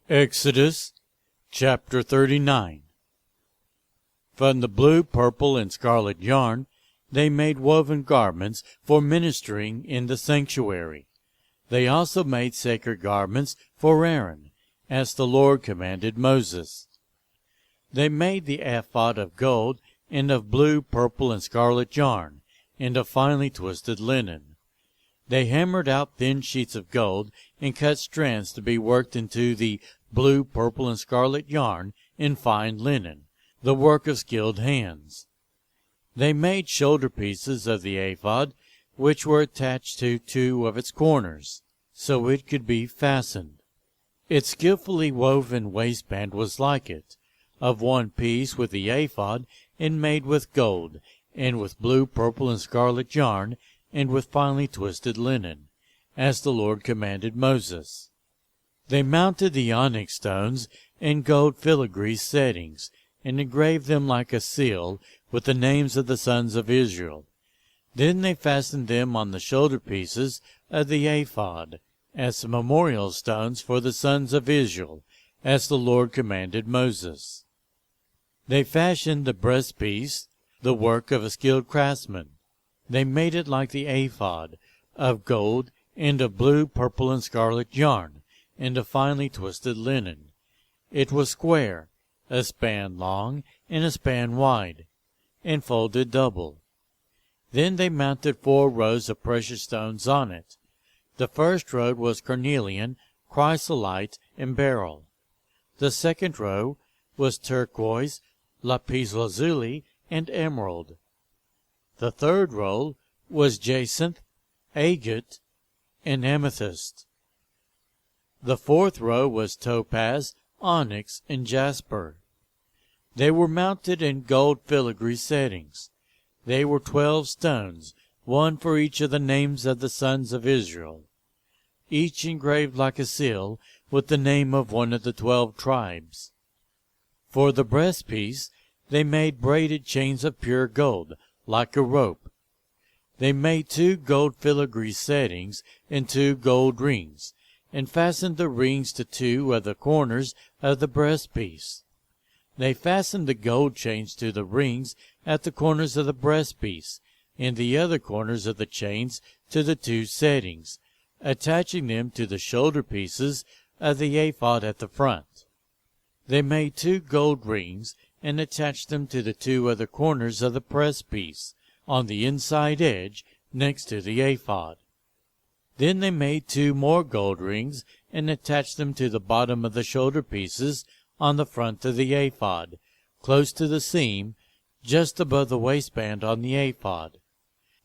Exodus chapter 39. From the blue, purple, and scarlet yarn they made woven garments for ministering in the sanctuary. They also made sacred garments for Aaron, as the Lord commanded Moses. They made the ephod of gold and of blue, purple, and scarlet yarn, and of finely twisted linen. They hammered out thin sheets of gold and cut strands to be worked into the blue, purple, and scarlet yarn in fine linen, the work of skilled hands. They made shoulder pieces of the ephod, which were attached to two of its corners, so it could be fastened. Its skillfully woven waistband was like it, of one piece with the ephod, and made with gold, and with blue, purple, and scarlet yarn, and with finely twisted linen, as the Lord commanded Moses. They mounted the onyx stones in gold filigree settings, and engraved them like a seal with the names of the sons of Israel. Then they fastened them on the shoulder pieces of the ephod, as memorial stones for the sons of Israel, as the Lord commanded Moses. They fashioned the breastpiece, the work of a skilled craftsman. They made it like the ephod, of gold, and of blue, purple, and scarlet yarn, and of finely twisted linen. It was square, a span long, and a span wide, and folded double. Then they mounted 4 rows of precious stones on it. The first row was carnelian, chrysolite, and beryl. The second row was turquoise, lapis lazuli, and emerald. The third row was jacinth, agate, and amethyst. The fourth row was topaz, onyx, and jasper. They were mounted in gold filigree settings. They were 12 stones, one for each of the names of the sons of Israel, each engraved like a seal with the name of one of the 12 tribes. For the breastpiece they made braided chains of pure gold, like a rope. They made 2 gold filigree settings and 2 gold rings, and fastened the rings to 2 of the corners of the breastpiece. They fastened the gold chains to the rings at the corners of the breastpiece, and the other corners of the chains to the 2 settings, attaching them to the shoulder pieces of the ephod at the front. They made 2 gold rings, and attached them to the 2 other corners of the breastpiece, on the inside edge next to the ephod. Then they made 2 more gold rings, and attached them to the bottom of the shoulder pieces on the front of the ephod, close to the seam, just above the waistband on the ephod.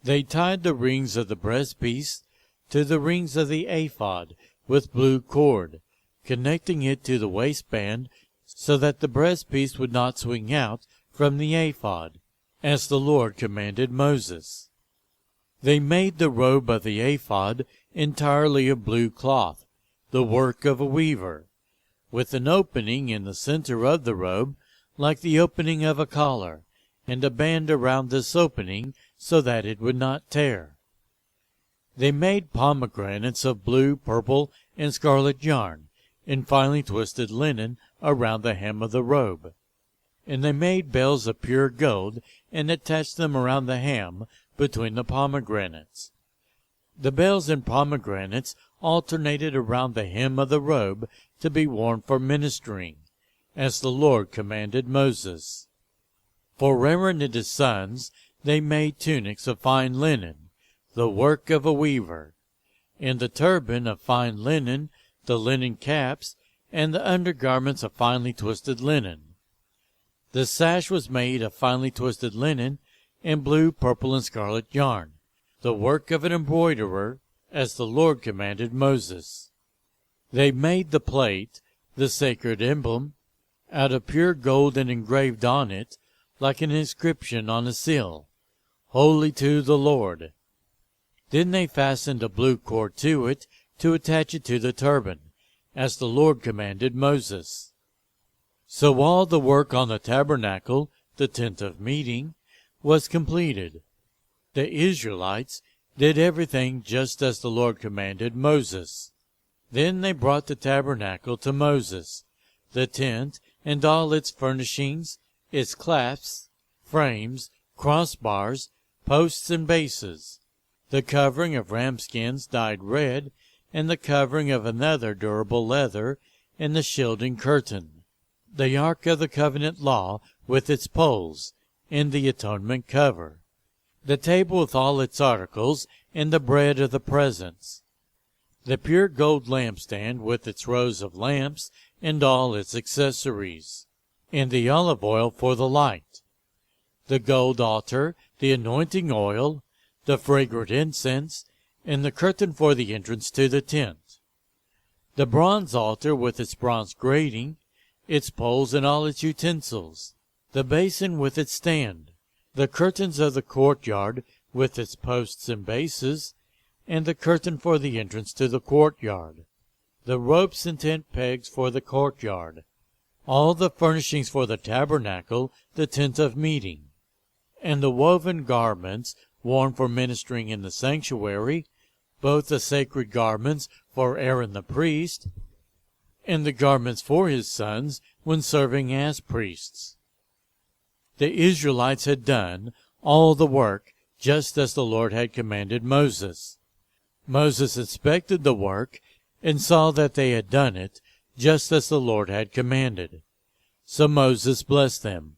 They tied the rings of the breastpiece to the rings of the ephod with blue cord, connecting it to the waistband, so that the breastpiece would not swing out from the ephod, as the Lord commanded Moses. They made the robe of the ephod entirely of blue cloth, the work of a weaver, with an opening in the center of the robe, like the opening of a collar, and a band around this opening, so that it would not tear. They made pomegranates of blue, purple, and scarlet yarn, in finely twisted linen, around the hem of the robe. And they made bells of pure gold, and attached them around the hem between the pomegranates. The bells and pomegranates alternated around the hem of the robe to be worn for ministering, as the Lord commanded Moses. For Aaron and his sons they made tunics of fine linen, the work of a weaver, and the turban of fine linen, the linen caps, and the undergarments of finely twisted linen. The sash was made of finely twisted linen and blue, purple, and scarlet yarn, the work of an embroiderer, as the Lord commanded Moses. They made the plate, the sacred emblem, out of pure gold, and engraved on it, like an inscription on a seal, "Holy to the Lord." Then they fastened a blue cord to it to attach it to the turban, as the Lord commanded Moses. So all the work on the tabernacle, the tent of meeting, was completed. The Israelites did everything just as the Lord commanded Moses. Then they brought the tabernacle to Moses, the tent and all its furnishings, its clasps, frames, crossbars, posts, and bases, the covering of ram skins dyed red, and the covering of another durable leather, and the shielding curtain, the ark of the covenant law with its poles, and the atonement cover, the table with all its articles, and the bread of the presence, the pure gold lampstand with its rows of lamps and all its accessories, and the olive oil for the light, the gold altar, the anointing oil, the fragrant incense, and the curtain for the entrance to the tent, the bronze altar with its bronze grating, its poles and all its utensils, the basin with its stand, the curtains of the courtyard with its posts and bases, and the curtain for the entrance to the courtyard, the ropes and tent pegs for the courtyard, all the furnishings for the tabernacle, the tent of meeting, and the woven garments worn for ministering in the sanctuary, both the sacred garments for Aaron the priest, and the garments for his sons when serving as priests. The Israelites had done all the work just as the Lord had commanded Moses. Moses inspected the work and saw that they had done it just as the Lord had commanded. So Moses blessed them,